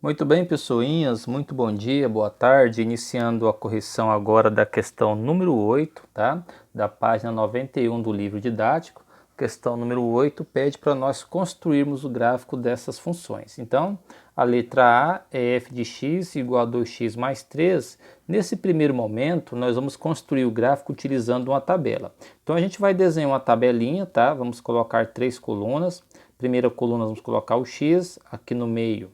Muito bem, pessoinhas, muito bom dia, boa tarde. Iniciando a correção agora da questão número 8, tá? Da página 91 do livro didático. Questão número 8 pede para nós construirmos o gráfico dessas funções. Então, a letra A é f de x igual a 2x mais 3. Nesse primeiro momento, nós vamos construir o gráfico utilizando uma tabela. Então, a gente vai desenhar uma tabelinha, tá? Vamos colocar 3 colunas. Primeira coluna, vamos colocar o x, aqui no meio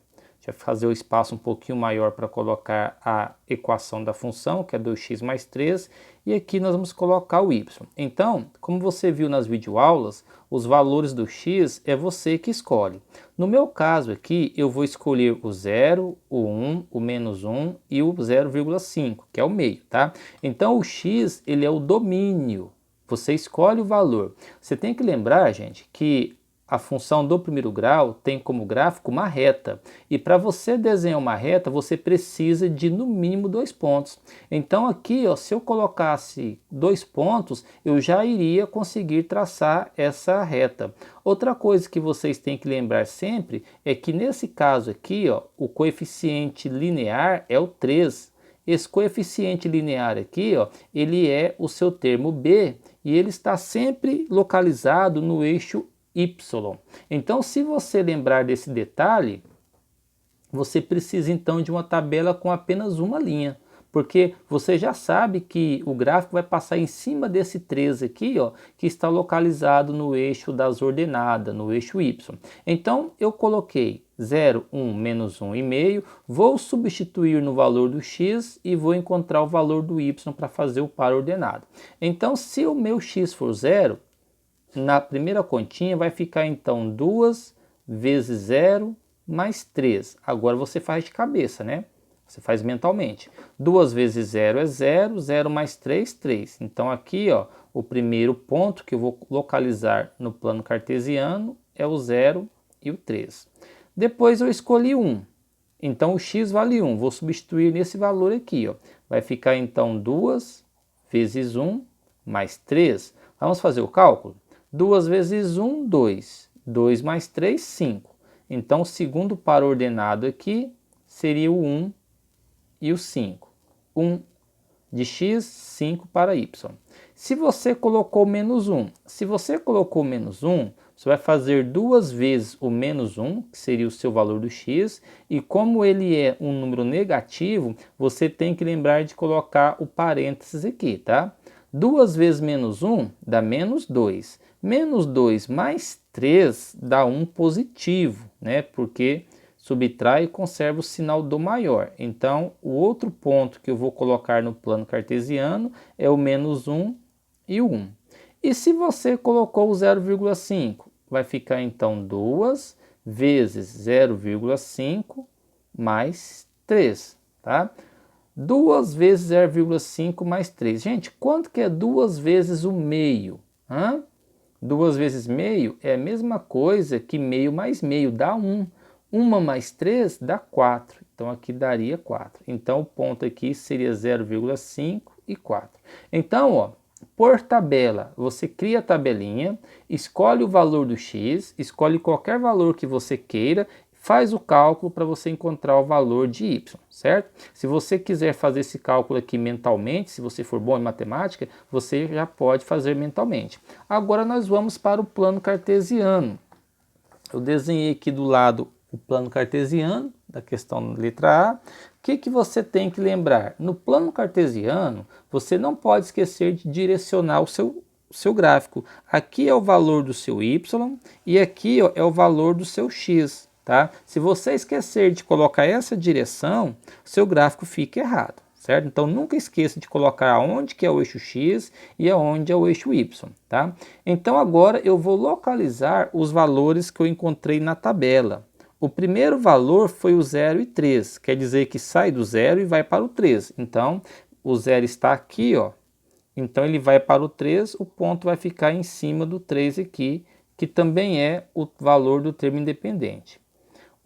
vai fazer o espaço um pouquinho maior para colocar a equação da função, que é 2x mais 3, e aqui nós vamos colocar o y. Então, como você viu nas videoaulas, os valores do x é você que escolhe. No meu caso aqui, eu vou escolher o 0, o 1, o menos 1 e o 0,5, que é o meio, tá? Então, o x, ele é o domínio. Você escolhe o valor. Você tem que lembrar, gente, que a função do primeiro grau tem como gráfico uma reta. E para você desenhar uma reta, você precisa de no mínimo 2 pontos. Então aqui, ó, se eu colocasse 2 pontos, eu já iria conseguir traçar essa reta. Outra coisa que vocês têm que lembrar sempre é que nesse caso aqui, ó, o coeficiente linear é o 3. Esse coeficiente linear aqui, ó, ele é o seu termo b e ele está sempre localizado no eixo y. Então, se você lembrar desse detalhe, você precisa então de uma tabela com apenas uma linha, porque você já sabe que o gráfico vai passar em cima desse 3 aqui, ó, que está localizado no eixo das ordenadas, no eixo y. Então, eu coloquei 0, 1, menos 1,5, vou substituir no valor do x e vou encontrar o valor do y para fazer o par ordenado. Então, se o meu x for 0, na primeira continha vai ficar então 2 vezes 0 mais 3. Agora você faz de cabeça, né? Você faz mentalmente. 2 vezes 0 é 0, 0 mais 3, 3. Então aqui, ó, o primeiro ponto que eu vou localizar no plano cartesiano é o 0 e o 3. Depois eu escolhi 1. Então o x vale 1. Vou substituir nesse valor aqui, ó. Vai ficar então 2 vezes 1 mais 3. Vamos fazer o cálculo? 2 vezes 1, 2. 2 mais 3, 5. Então, o segundo par ordenado aqui seria o 1 e o 5. 1 de x, 5 para y. Se você colocou menos 1, se você colocou menos 1, você vai fazer 2 vezes o menos 1, que seria o seu valor do x, e como ele é um número negativo, você tem que lembrar de colocar o parênteses aqui, tá? 2 vezes menos 1 dá menos 2. Menos 2 mais 3 dá 1 positivo, né? Porque subtrai e conserva o sinal do maior. Então, o outro ponto que eu vou colocar no plano cartesiano é o menos 1 e o 1. E se você colocou o 0,5, vai ficar então 2 vezes 0,5 mais 3, tá? 2 vezes 0,5 mais 3. Gente, quanto que é 2 vezes o meio? 2 vezes meio é a mesma coisa que meio mais meio, dá 1. 1 mais 3 dá 4. Então aqui daria 4. Então o ponto aqui seria 0,5 e 4. Então, ó, por tabela, você cria a tabelinha, escolhe o valor do x, escolhe qualquer valor que você queira, faz o cálculo para você encontrar o valor de y, certo? Se você quiser fazer esse cálculo aqui mentalmente, se você for bom em matemática, você já pode fazer mentalmente. Agora nós vamos para o plano cartesiano. Eu desenhei aqui do lado o plano cartesiano, da questão letra A. O que você tem que lembrar? No plano cartesiano, você não pode esquecer de direcionar o seu gráfico. Aqui é o valor do seu y e aqui, ó, é o valor do seu x. Tá? Se você esquecer de colocar essa direção, seu gráfico fica errado, certo? Então nunca esqueça de colocar aonde que é o eixo x e aonde é o eixo y, tá? Então agora eu vou localizar os valores que eu encontrei na tabela. O primeiro valor foi o 0 e 3, quer dizer que sai do 0 e vai para o 3. Então o 0 está aqui, ó. Então ele vai para o 3, o ponto vai ficar em cima do 3 aqui, que também é o valor do termo independente.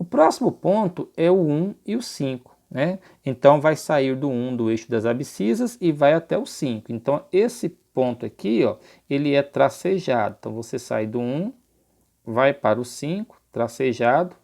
O próximo ponto é o 1 e o 5, né? Então vai sair do 1 do eixo das abscissas e vai até o 5. Então esse ponto aqui, ó, ele é tracejado. Então você sai do 1, vai para o 5, tracejado,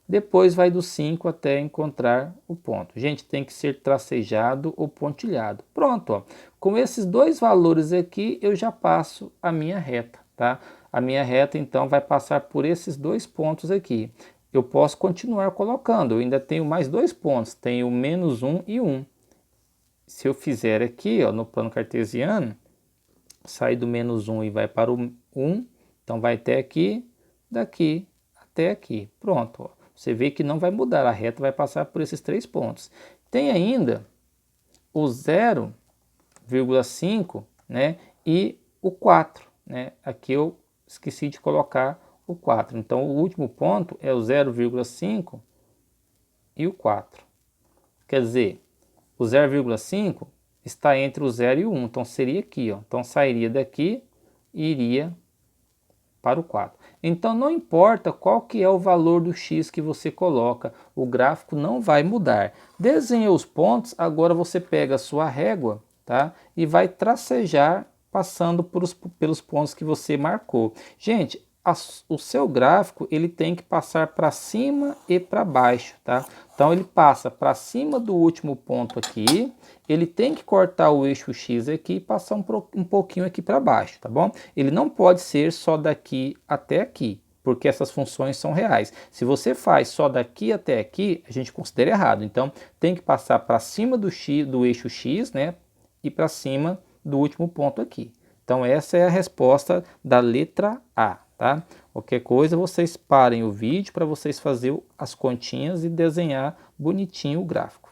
depois vai do 5 até encontrar o ponto. Gente, tem que ser tracejado ou pontilhado. Pronto, ó. Com esses dois valores aqui, eu já passo a minha reta, tá? A minha reta, então, vai passar por esses dois pontos aqui. Eu posso continuar colocando, eu ainda tenho mais dois pontos, tenho menos 1 e 1. Se eu fizer aqui, ó, no plano cartesiano, sai do menos 1 e vai para o 1, então vai até aqui, daqui até aqui. Pronto, ó. Você vê que não vai mudar, a reta vai passar por esses três pontos. Tem ainda o 0,5, né, e o 4, né? Aqui eu esqueci de colocar o 4. Então o último ponto é o 0,5 e o 4. Quer dizer, o 0,5 está entre o 0 e o 1, então seria aqui, ó. Então sairia daqui e iria para o 4. Então não importa qual que é o valor do x que você coloca, o gráfico não vai mudar. Desenhou os pontos, agora você pega a sua régua, tá? E vai tracejar passando pelos pontos que você marcou. Gente, o seu gráfico ele tem que passar para cima e para baixo, tá? Então ele passa para cima do último ponto aqui, ele tem que cortar o eixo X aqui e passar um pouquinho aqui para baixo, tá bom? Ele não pode ser só daqui até aqui, porque essas funções são reais. Se você faz só daqui até aqui, a gente considera errado. Então tem que passar para cima do eixo X, né? E para cima do último ponto aqui. Então essa é a resposta da letra A, tá? Qualquer coisa vocês parem o vídeo para vocês fazerem as continhas e desenhar bonitinho o gráfico.